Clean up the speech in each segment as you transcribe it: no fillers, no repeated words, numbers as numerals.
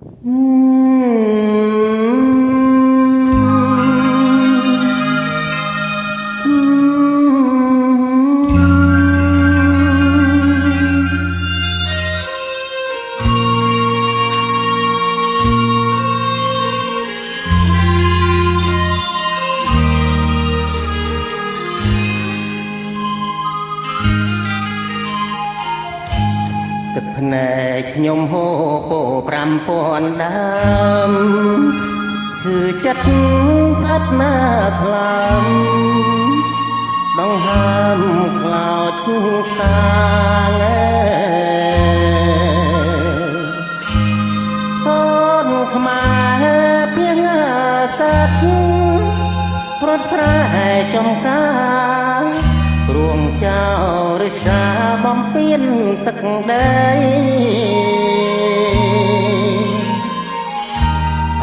ទឹកភ្នែកខ្ញុំហូរពោ5000ដើមគឺចិត្តស្អិតណាខ្លាំងដង្ហើមខ្លោចសាងអូនខ្មែរពីងសត្វប្រត់ប្រែចំការរួងចោលរិះសាបំពេញទឹកដី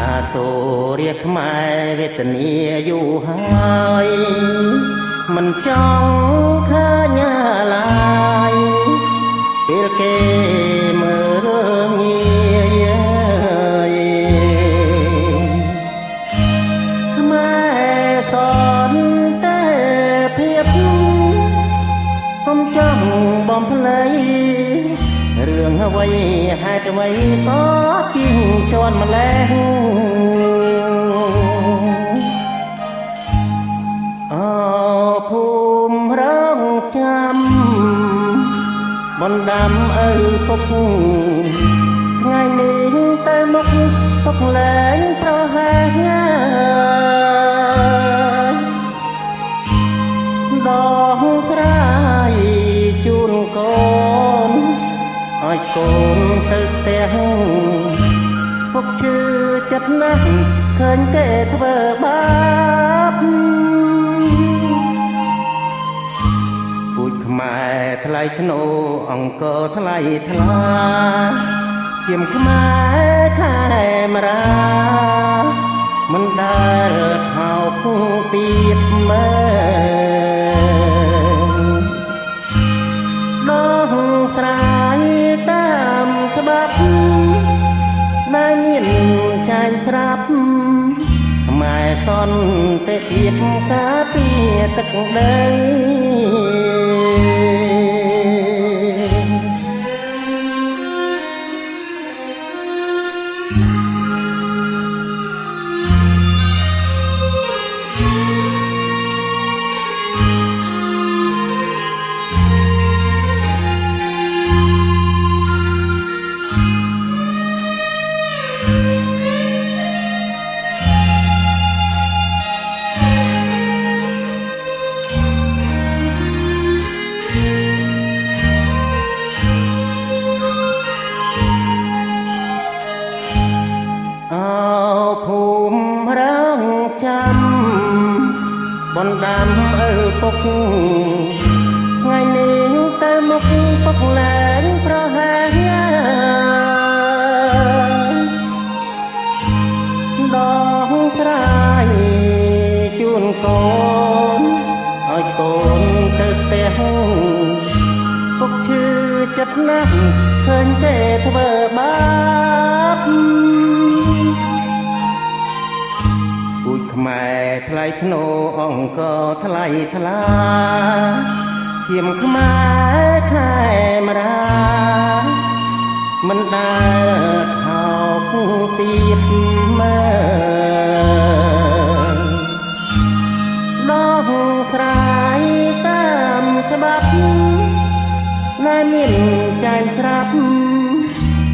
អាសូររាខ្មែរវេទនាយូរហើយមិនចង់ឃើញឡើយពេលគេមើលរឿងងាយខ្មែរសនតែភាពកុំចង់បំភ្លៃរឿងអ្វីហេតុអ្វីក៏ជាងជន់ម្លេះអូភូមិរងចាំបណ្ដាំឪពុកថ្ងៃនេះទៅមុខទុកលែងប្រហែលដងស្រាយជូនកូនឲ្យកូនទៅផ្ទះពុកឈឺចិត្តណាស់ឃើញគេធ្វើបាបពូជខ្មែរថ្លៃធ្នូអង្គរថ្លៃថ្លាជាមខ្មែរខែមរាមិនដែលថោកទៀតមើលដងស្រាយតាមច្បាប់ដែលមានចាញ់ស្រាប់ខ្មែរសន្តិភាពការពារទឹកដីភូមិរងចាំបណ្ដាំឪពុកថ្ងៃនេះទៅមុខពុកលែងប្រហែលដងស្រាយជូនកូនឲ្យកូនទៅផ្ទះពុកឈឺចិត្តណាស់ឃើញគេធ្វើបាបពូជខ្មែរថ្លៃធ្នូអង្គរថ្លៃថ្លាជាមខ្មែរខែមរាមិនដែលថោកទៀតមើលដងស្រាយតាមច្បាប់ដែលមានចាញ់ស្រាប់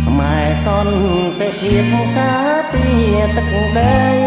ខ្មែរសន្តិភាពការពារទឹកដី